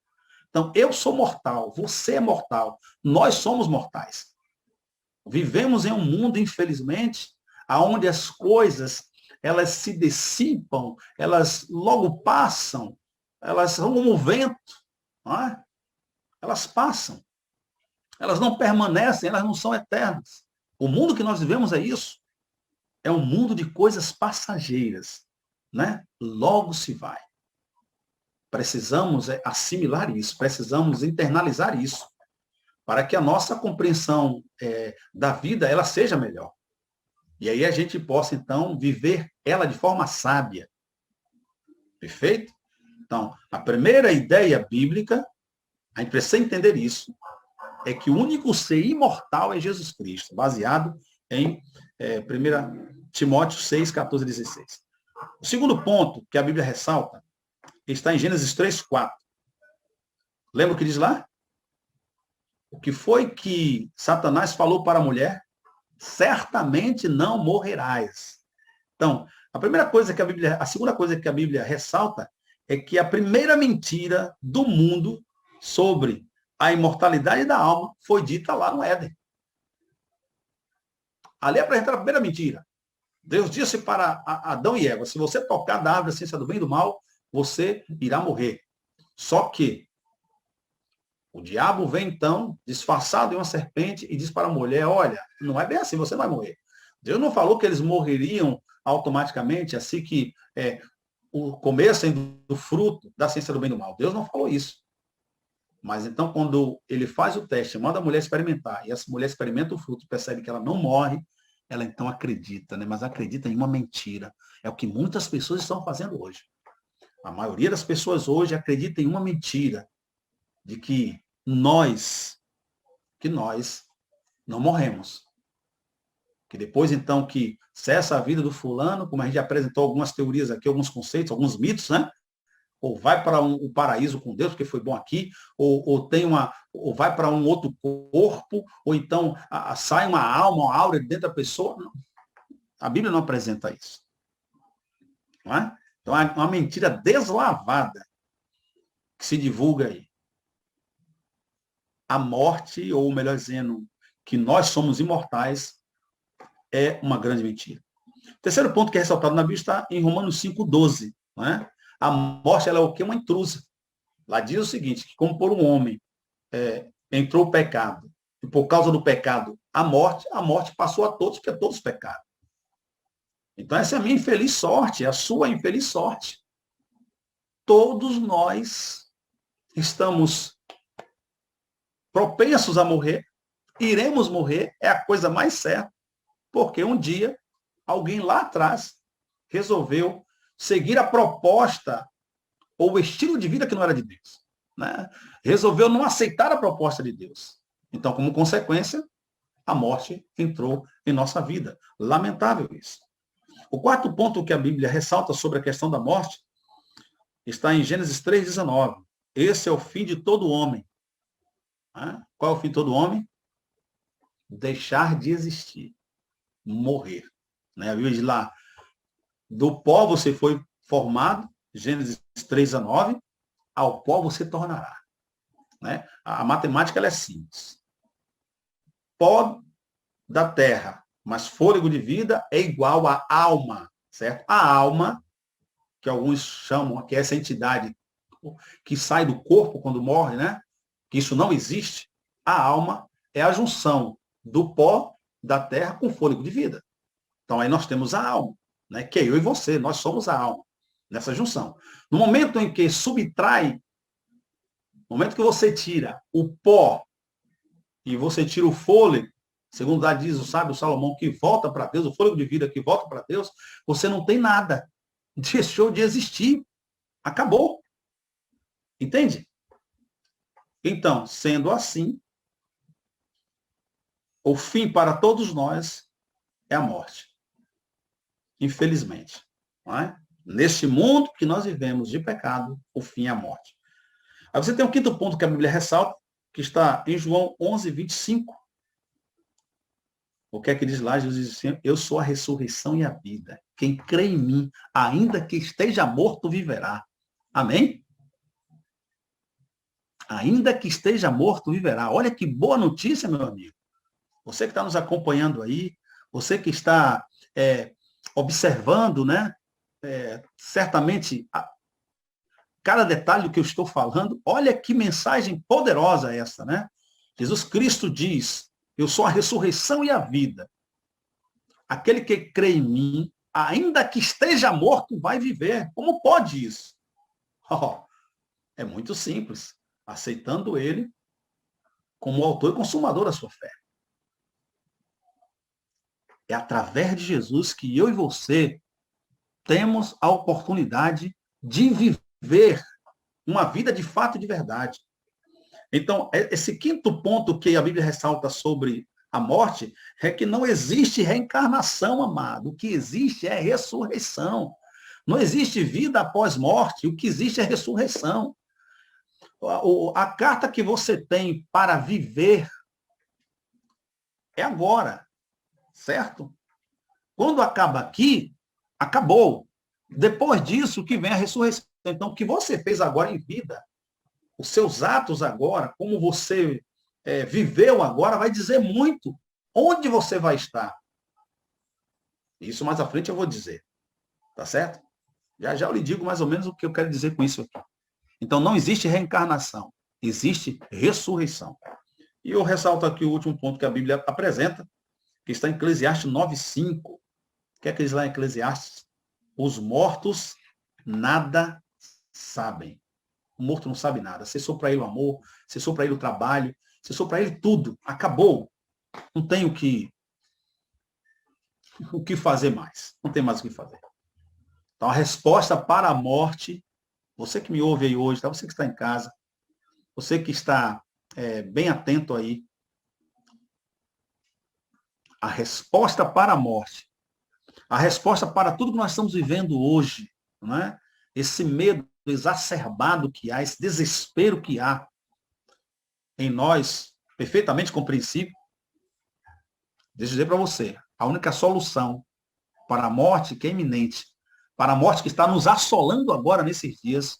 Speaker 8: Então, eu sou mortal, você é mortal, nós somos mortais. Vivemos em um mundo, infelizmente, onde as coisas, elas se dissipam, elas logo passam, elas são como o vento, não é? Elas passam. Elas não permanecem, elas não são eternas. O mundo que nós vivemos é isso. É um mundo de coisas passageiras, né? Logo se vai. Precisamos assimilar isso, precisamos internalizar isso, para que a nossa compreensão da vida ela seja melhor. E aí a gente possa, então, viver ela de forma sábia. Perfeito? Então, a primeira ideia bíblica, a gente precisa entender isso, é que o único ser imortal é Jesus Cristo, baseado em 1 Timóteo 6, 14 e 16. O segundo ponto que a Bíblia ressalta está em Gênesis 3, 4. Lembra o que diz lá? O que foi que Satanás falou para a mulher? Certamente não morrerás. Então, a segunda coisa que a Bíblia ressalta é que a primeira mentira do mundo sobre a imortalidade da alma foi dita lá no Éden. Ali apresenta a primeira mentira. Deus disse para Adão e Eva, se você tocar da árvore da ciência do bem e do mal, você irá morrer. Só que o diabo vem então, disfarçado em uma serpente, e diz para a mulher, olha, não é bem assim, você vai morrer. Deus não falou que eles morreriam automaticamente, assim que comessem do fruto da ciência do bem e do mal. Deus não falou isso. Mas então, quando ele faz o teste, manda a mulher experimentar, e essa mulher experimenta o fruto, percebe que ela não morre, ela então acredita, né? Mas acredita em uma mentira. É o que muitas pessoas estão fazendo hoje. A maioria das pessoas hoje acredita em uma mentira de que nós não morremos. Que depois, então, que cessa a vida do fulano, como a gente já apresentou algumas teorias aqui, alguns conceitos, alguns mitos, né? Ou vai para o paraíso com Deus, porque foi bom aqui, ou vai para um outro corpo, ou então sai uma alma, uma aura dentro da pessoa. Não. A Bíblia não apresenta isso. Não é? Então, é uma mentira deslavada que se divulga aí. A morte, ou melhor dizendo, que nós somos imortais, é uma grande mentira. O terceiro ponto que é ressaltado na Bíblia está em Romanos 5,12. Não é? A morte, ela é o quê? Uma intrusa. Lá diz o seguinte, que como por um homem entrou o pecado, e por causa do pecado, a morte passou a todos, porque todos pecaram. Então, essa é a minha infeliz sorte, é a sua infeliz sorte. Todos nós estamos propensos a morrer, iremos morrer, é a coisa mais certa, porque um dia, alguém lá atrás resolveu seguir a proposta ou o estilo de vida que não era de Deus. Né? Resolveu não aceitar a proposta de Deus. Então, como consequência, a morte entrou em nossa vida. Lamentável isso. O quarto ponto que a Bíblia ressalta sobre a questão da morte está em Gênesis 3,19. Esse é o fim de todo homem. Qual é o fim de todo homem? Deixar de existir. Morrer. A Bíblia diz lá, do pó você foi formado, Gênesis 3,19, ao pó você tornará. A matemática ela é simples. Pó da terra, mas fôlego de vida é igual a alma, certo? A alma, que alguns chamam, que é essa entidade que sai do corpo quando morre, né? Que isso não existe. A alma é a junção do pó da terra com fôlego de vida. Então aí nós temos a alma, né? Que é eu e você, nós somos a alma nessa junção. No momento em que subtrai, no momento que você tira o pó e você tira o fôlego, segundo lá diz o sábio Salomão, que volta para Deus, o fôlego de vida que volta para Deus, você não tem nada. Deixou de existir. Acabou. Entende? Então, sendo assim, o fim para todos nós é a morte. Infelizmente. Não é? Neste mundo que nós vivemos de pecado, o fim é a morte. Aí você tem um quinto ponto que a Bíblia ressalta, que está em João 11:25. O que é que diz lá? Jesus diz assim, eu sou a ressurreição e a vida. Quem crê em mim, ainda que esteja morto, viverá. Amém? Ainda que esteja morto, viverá. Olha que boa notícia, meu amigo. Você que está nos acompanhando aí, você que está observando, né? Certamente, cada detalhe do que eu estou falando, olha que mensagem poderosa essa, né? Jesus Cristo diz, eu sou a ressurreição e a vida. Aquele que crê em mim, ainda que esteja morto, vai viver. Como pode isso? É muito simples. Aceitando ele como o autor e consumador da sua fé. É através de Jesus que eu e você temos a oportunidade de viver uma vida de fato e de verdade. Então, esse quinto ponto que a Bíblia ressalta sobre a morte é que não existe reencarnação, amado. O que existe é ressurreição. Não existe vida após morte. O que existe é ressurreição. A carta que você tem para viver é agora, certo? Quando acaba aqui, acabou. Depois disso que vem a ressurreição. Então, o que você fez agora em vida, os seus atos agora, como você viveu agora, vai dizer muito onde você vai estar. Isso mais à frente eu vou dizer. Tá certo? Já eu lhe digo mais ou menos o que eu quero dizer com isso aqui. Então, não existe reencarnação. Existe ressurreição. E eu ressalto aqui o último ponto que a Bíblia apresenta, que está em Eclesiastes 9:5. O que é que diz lá em Eclesiastes? Os mortos nada sabem. O morto não sabe nada. Cessou para ele o amor, cessou para ele o trabalho, cessou para ele tudo. Acabou. Não tem o que o que fazer mais. Não tem mais o que fazer. Então, a resposta para a morte, você que me ouve aí hoje, tá? Você que está em casa, você que está bem atento aí, a resposta para a morte, a resposta para tudo que nós estamos vivendo hoje, não é? Esse medo exacerbado que há, esse desespero que há em nós, perfeitamente compreensível. Deixa eu dizer para você, a única solução para a morte que é iminente, para a morte que está nos assolando agora nesses dias,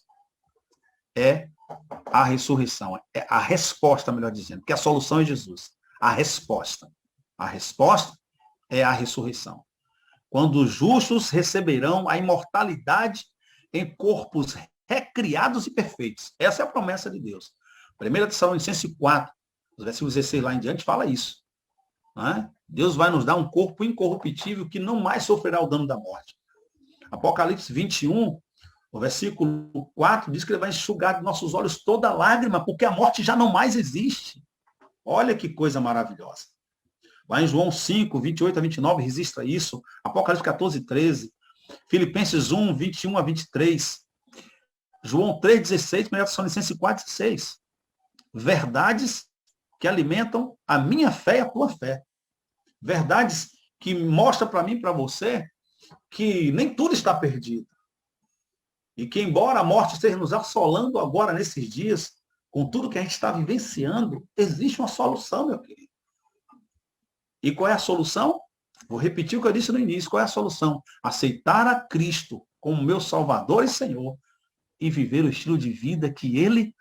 Speaker 8: é a ressurreição, é a resposta, melhor dizendo, porque a solução é Jesus. A resposta é a ressurreição. Quando os justos receberão a imortalidade em corpos recriados e perfeitos. Essa é a promessa de Deus. 1 Tessalonicenses 4, os versículos 16 lá em diante, fala isso. Né? Deus vai nos dar um corpo incorruptível que não mais sofrerá o dano da morte. Apocalipse 21, o versículo 4, diz que ele vai enxugar de nossos olhos toda lágrima, porque a morte já não mais existe. Olha que coisa maravilhosa. Lá em João 5, 28 a 29, registra isso. Apocalipse 14, 13. Filipenses 1, 21 a 23. João 3, 16, 1 Tessalonicenses 4, 16. Verdades que alimentam a minha fé e a tua fé. Verdades que mostram para mim e para você que nem tudo está perdido. E que, embora a morte esteja nos assolando agora, nesses dias, com tudo que a gente está vivenciando, existe uma solução, meu querido. E qual é a solução? Vou repetir o que eu disse no início. Qual é a solução? Aceitar a Cristo como meu Salvador e Senhor e viver o estilo de vida que Ele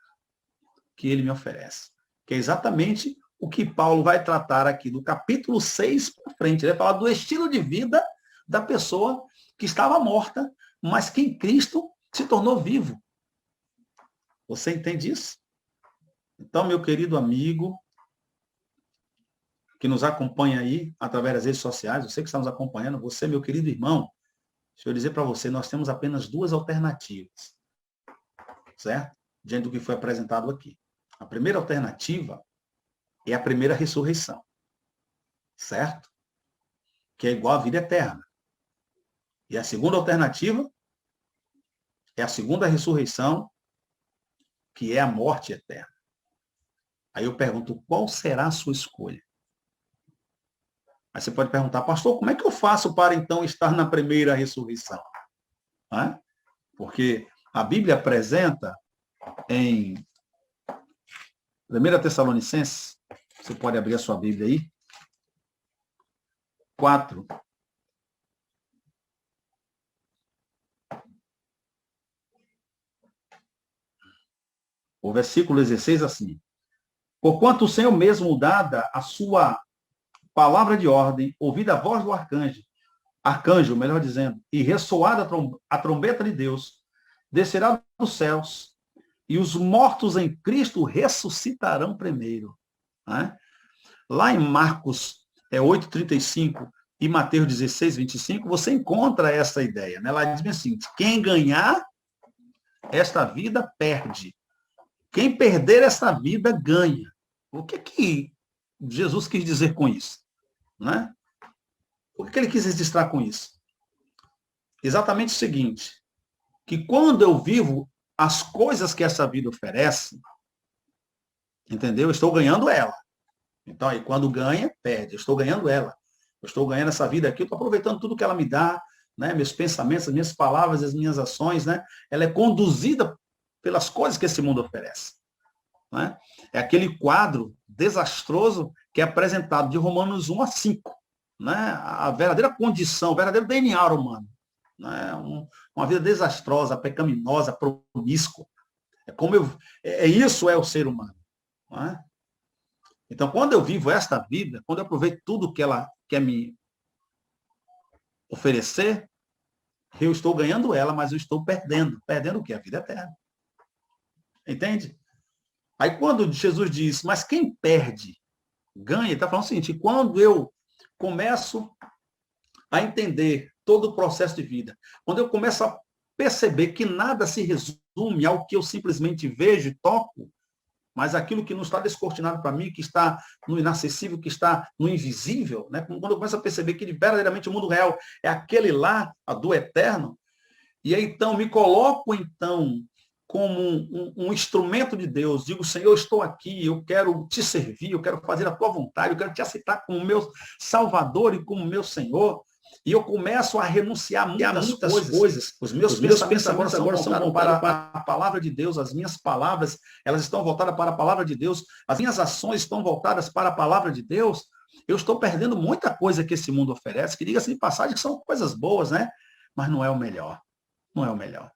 Speaker 8: me oferece. Que é exatamente o que Paulo vai tratar aqui do capítulo 6 para frente. Ele vai falar do estilo de vida da pessoa que estava morta, mas que em Cristo se tornou vivo. Você entende isso? Então, meu querido amigo, que nos acompanha aí através das redes sociais, você que está nos acompanhando, você, meu querido irmão, deixa eu dizer para você, nós temos apenas duas alternativas, certo? Diante do que foi apresentado aqui. A primeira alternativa é a primeira ressurreição, certo? Que é igual à vida eterna. E a segunda alternativa é a segunda ressurreição, que é a morte eterna. Aí eu pergunto, qual será a sua escolha? Aí você pode perguntar, pastor, como é que eu faço para então estar na primeira ressurreição? Porque a Bíblia apresenta em 1 Tessalonicenses, você pode abrir a sua Bíblia aí, 4. O versículo 16 assim. Porquanto o Senhor mesmo, dada a sua palavra de ordem, ouvida a voz do arcanjo, melhor dizendo, e ressoada a trombeta de Deus, descerá dos céus, e os mortos em Cristo ressuscitarão primeiro. Né? Lá em Marcos 8,35 e Mateus 16,25, você encontra essa ideia. Né? Lá diz assim, quem ganhar esta vida, perde. Quem perder essa vida, ganha. O que Jesus quis dizer com isso? Né? O que ele quis registrar com isso? Exatamente o seguinte, que quando eu vivo as coisas que essa vida oferece, entendeu? Eu estou ganhando ela. Então, aí, quando ganha, perde. Eu estou ganhando ela. Eu estou ganhando essa vida aqui, eu estou aproveitando tudo que ela me dá, né? Meus pensamentos, as minhas palavras, as minhas ações, né? Ela é conduzida pelas coisas que esse mundo oferece. Né? É aquele quadro desastroso que é apresentado de Romanos 1 a 5. Né? A verdadeira condição, o verdadeiro DNA humano. Né? Uma vida desastrosa, pecaminosa, promíscua. Isso é o ser humano. Né? Então, quando eu vivo esta vida, quando eu aproveito tudo que ela quer me oferecer, eu estou ganhando ela, mas eu estou perdendo. Perdendo o quê? A vida eterna. Entende? Aí quando Jesus diz, mas quem perde, ganha, ele está falando o seguinte, quando eu começo a entender todo o processo de vida, quando eu começo a perceber que nada se resume ao que eu simplesmente vejo e toco, Mas aquilo que não está descortinado para mim, que está no inacessível, que está no invisível, né? Quando eu começo a perceber que verdadeiramente o mundo real é aquele lá, a do eterno, e aí então me coloco então como um instrumento de Deus, digo, Senhor, eu estou aqui, eu quero te servir, eu quero fazer a tua vontade, eu quero te aceitar como meu Salvador e como meu Senhor. E eu começo a renunciar a muitas coisas. Os meus pensamentos agora são voltados para a palavra de Deus. As minhas palavras, elas estão voltadas para a palavra de Deus. As minhas ações estão voltadas para a palavra de Deus. Eu estou perdendo muita coisa que esse mundo oferece, que diga-se de passagem que são coisas boas, né? Mas não é o melhor. Não é o melhor.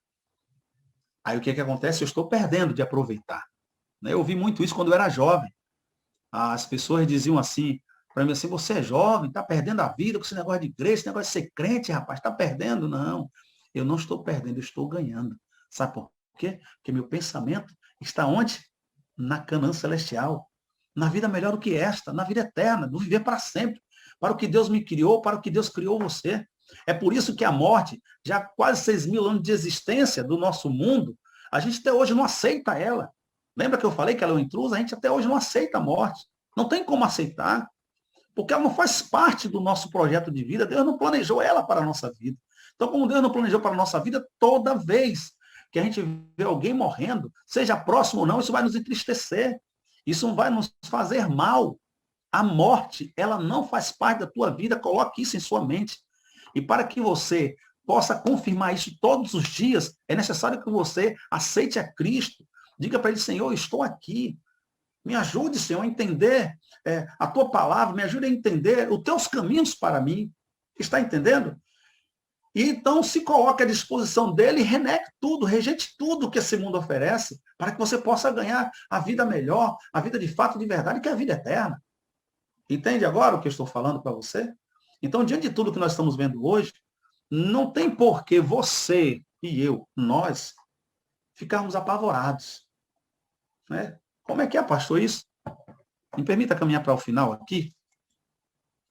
Speaker 8: Aí o que acontece? Eu estou perdendo de aproveitar. Eu ouvi muito isso quando eu era jovem. As pessoas diziam assim, para mim assim, você é jovem, está perdendo a vida com esse negócio de igreja, esse negócio de ser crente, rapaz, está perdendo. Não, eu não estou perdendo, eu estou ganhando. Sabe por quê? Porque meu pensamento está onde? Na Canaã celestial. Na vida melhor do que esta, na vida eterna, no viver para sempre. Para o que Deus me criou, para o que Deus criou você. É por isso que a morte, já quase 6.000 anos de existência do nosso mundo, a gente até hoje não aceita ela. Lembra que eu falei que ela é uma intrusa? A gente até hoje não aceita a morte. Não tem como aceitar. Porque ela não faz parte do nosso projeto de vida. Deus não planejou ela para a nossa vida. Então, como Deus não planejou para a nossa vida, toda vez que a gente vê alguém morrendo, seja próximo ou não, isso vai nos entristecer. Isso vai nos fazer mal. A morte, ela não faz parte da tua vida. Coloque isso em sua mente. E para que você possa confirmar isso todos os dias, é necessário que você aceite a Cristo. Diga para ele, Senhor, eu estou aqui. Me ajude, Senhor, a entender a tua palavra, me ajude a entender os teus caminhos para mim. Está entendendo? E então se coloque à disposição dele e renegue tudo, rejeite tudo que esse mundo oferece, para que você possa ganhar a vida melhor, a vida de fato, de verdade, que é a vida eterna. Entende agora o que eu estou falando para você? Então, diante de tudo que nós estamos vendo hoje, não tem por que você e eu, nós, ficarmos apavorados. Né? Como é que é, pastor, isso? Me permita caminhar para o final aqui,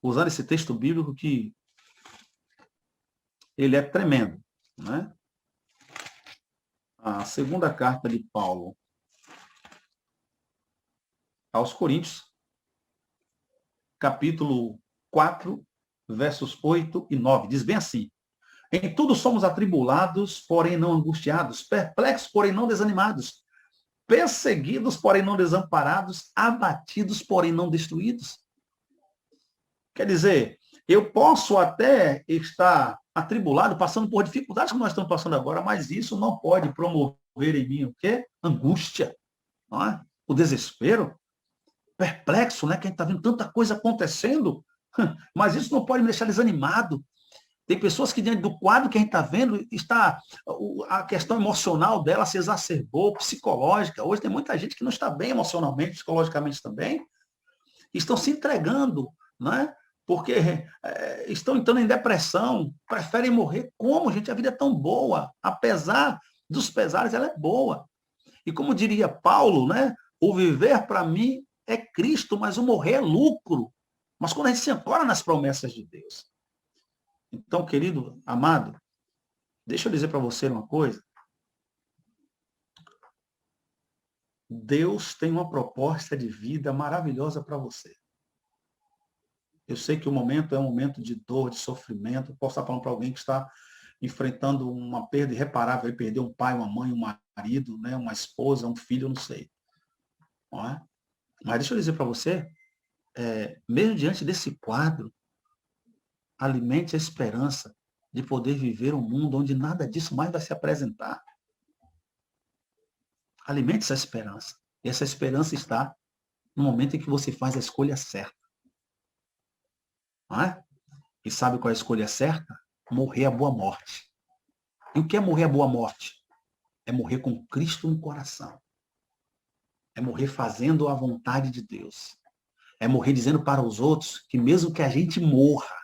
Speaker 8: usando esse texto bíblico que ele é tremendo. Né? A segunda carta de Paulo aos Coríntios, capítulo 4, versos 8 e 9, diz bem assim: em tudo somos atribulados, porém não angustiados, perplexos, porém não desanimados, perseguidos, porém não desamparados, abatidos, porém não destruídos. Quer dizer, eu posso até estar atribulado, passando por dificuldades que nós estamos passando agora, mas isso não pode promover em mim o quê? Angústia, não é? O desespero, perplexo, né? Que a gente está vendo tanta coisa acontecendo, mas isso não pode me deixar desanimado. Tem pessoas que, diante do quadro que a gente está vendo, a questão emocional dela se exacerbou, psicológica. Hoje tem muita gente que não está bem emocionalmente, psicologicamente também. Estão se entregando, né? Porque estão entrando em depressão, preferem morrer. Como, gente? A vida é tão boa. Apesar dos pesares, ela é boa. E como diria Paulo, né? O viver para mim é Cristo, mas o morrer é lucro. Mas quando a gente se ancora nas promessas de Deus. Então, querido, amado, deixa eu dizer para você uma coisa. Deus tem uma proposta de vida maravilhosa para você. Eu sei que o momento é um momento de dor, de sofrimento. Posso estar falando para alguém que está enfrentando uma perda irreparável. Ele perdeu um pai, uma mãe, um marido, né, uma esposa, um filho, eu não sei. Não é? Mas deixa eu dizer para você, mesmo diante desse quadro, alimente a esperança de poder viver um mundo onde nada disso mais vai se apresentar. Alimente essa esperança. E essa esperança está no momento em que você faz a escolha certa. Não é? E sabe qual é a escolha certa? Morrer a boa morte. E o que é morrer a boa morte? É morrer com Cristo no coração. É morrer fazendo a vontade de Deus. É morrer dizendo para os outros que mesmo que a gente morra,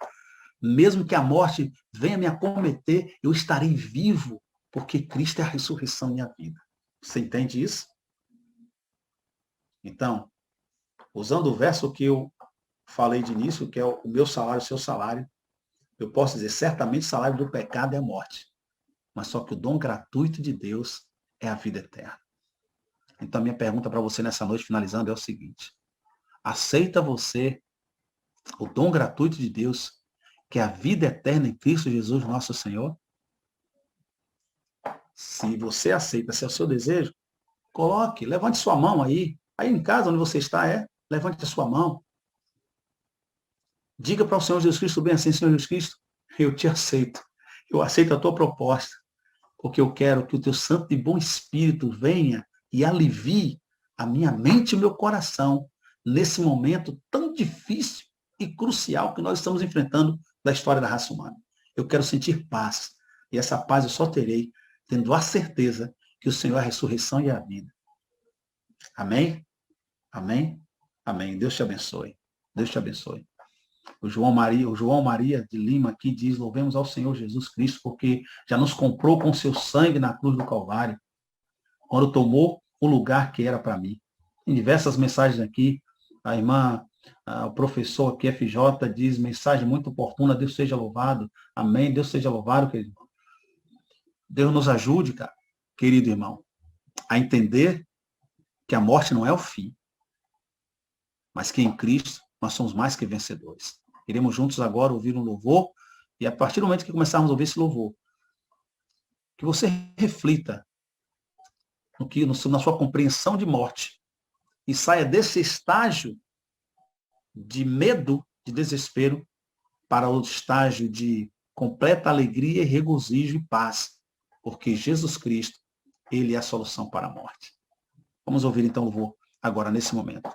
Speaker 8: mesmo que a morte venha me acometer, eu estarei vivo, porque Cristo é a ressurreição da minha vida. Você entende isso? Então, usando o verso que eu falei de início, que é o meu salário, o seu salário, eu posso dizer, certamente o salário do pecado é a morte. Mas só que o dom gratuito de Deus é a vida eterna. Então, minha pergunta para você nessa noite, finalizando, é o seguinte: aceita você o dom gratuito de Deus, que é a vida eterna em Cristo Jesus, nosso Senhor? Se você aceita, se é o seu desejo, coloque, levante sua mão aí. Aí em casa, onde você está, levante a sua mão. Diga para o Senhor Jesus Cristo bem assim: Senhor Jesus Cristo, eu te aceito. Eu aceito a tua proposta, porque eu quero que o teu santo e bom Espírito venha e alivie a minha mente e o meu coração nesse momento tão difícil e crucial que nós estamos enfrentando da história da raça humana. Eu quero sentir paz, e essa paz eu só terei tendo a certeza que o Senhor é a ressurreição e a vida. Amém? Amém? Amém. Deus te abençoe. Deus te abençoe. O João Maria de Lima aqui diz: louvemos ao Senhor Jesus Cristo, porque já nos comprou com seu sangue na cruz do Calvário, quando tomou o lugar que era para mim. Em diversas mensagens aqui, a irmã, o professor aqui, FJ, diz: mensagem muito oportuna, Deus seja louvado. Amém, Deus seja louvado, querido. Deus nos ajude, cara, querido irmão, a entender que a morte não é o fim, mas que em Cristo nós somos mais que vencedores. Iremos juntos agora ouvir um louvor, e a partir do momento que começarmos a ouvir esse louvor, que você reflita na sua compreensão de morte e saia desse estágio de medo, de desespero, para o estágio de completa alegria, regozijo e paz, porque Jesus Cristo, Ele é a solução para a morte. Vamos ouvir então o louvor agora, nesse momento.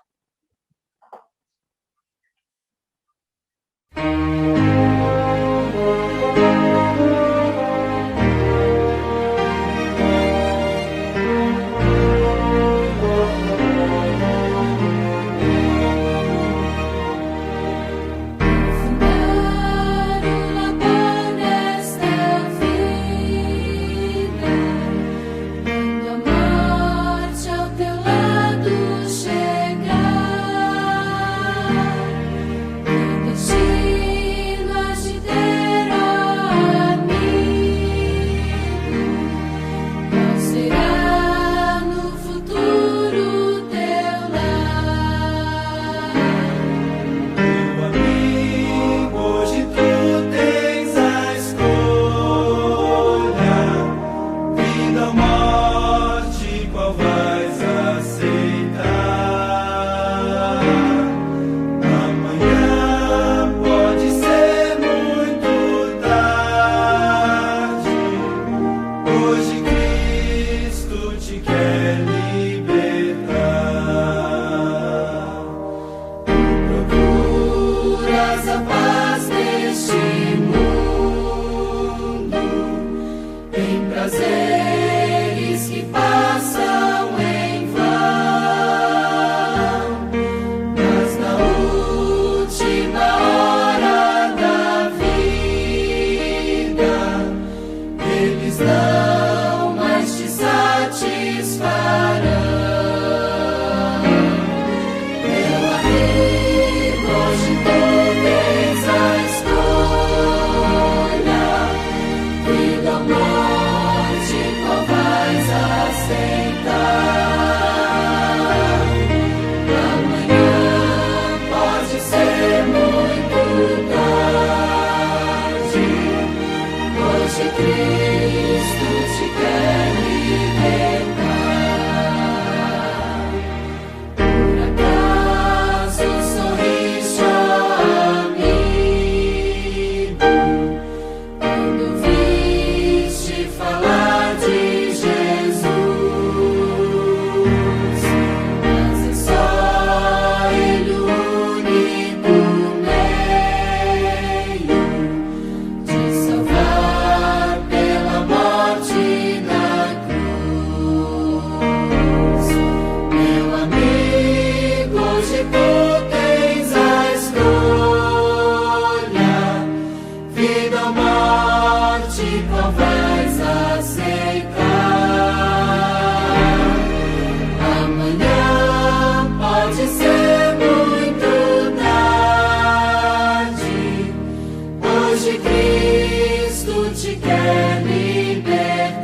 Speaker 7: te quer libertar.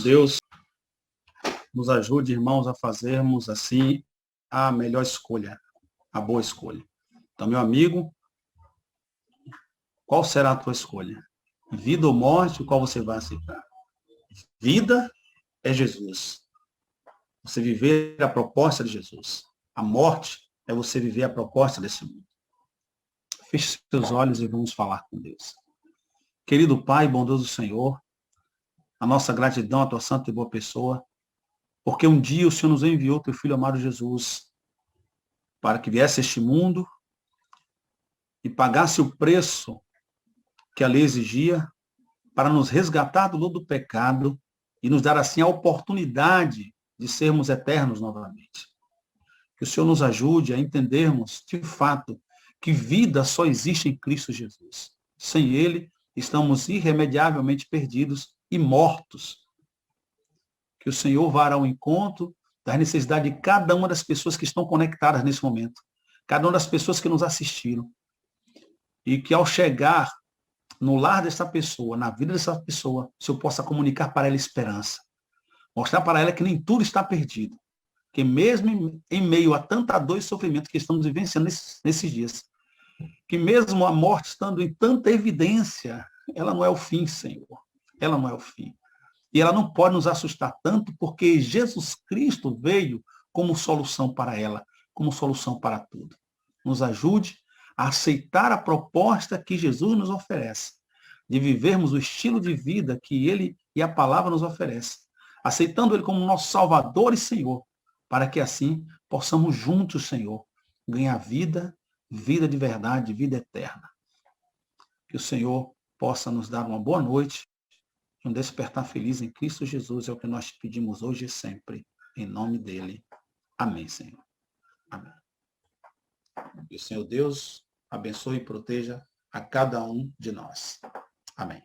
Speaker 8: Deus nos ajude, irmãos, a fazermos assim a melhor escolha, a boa escolha. Então, meu amigo, qual será a tua escolha? Vida ou morte, qual você vai aceitar? Vida é Jesus. Você viver a proposta de Jesus. A morte é você viver a proposta desse mundo. Feche seus olhos e vamos falar com Deus. Querido Pai, bondoso Senhor, a nossa gratidão à tua santa e boa pessoa, porque um dia o Senhor nos enviou teu Filho amado Jesus para que viesse a este mundo e pagasse o preço que a lei exigia para nos resgatar do lodo do pecado e nos dar assim a oportunidade de sermos eternos novamente. Que o Senhor nos ajude a entendermos, de fato, que vida só existe em Cristo Jesus. Sem Ele, estamos irremediavelmente perdidos e mortos. Que o Senhor vá ao encontro da necessidade de cada uma das pessoas que estão conectadas nesse momento, cada uma das pessoas que nos assistiram. E que ao chegar no lar dessa pessoa, na vida dessa pessoa, o Senhor possa comunicar para ela esperança. Mostrar para ela que nem tudo está perdido. Que mesmo em meio a tanta dor e sofrimento que estamos vivenciando nesses dias, que mesmo a morte estando em tanta evidência, ela não é o fim, Senhor. Ela não é o fim. E ela não pode nos assustar tanto, porque Jesus Cristo veio como solução para ela, como solução para tudo. Nos ajude a aceitar a proposta que Jesus nos oferece, de vivermos o estilo de vida que Ele e a palavra nos oferece, aceitando Ele como nosso Salvador e Senhor, para que assim possamos juntos, Senhor, ganhar vida, vida de verdade, vida eterna. Que o Senhor possa nos dar uma boa noite, um despertar feliz em Cristo Jesus, é o que nós te pedimos hoje e sempre, em nome dele. Amém, Senhor. Amém. E o Senhor Deus abençoe e proteja a cada um de nós. Amém.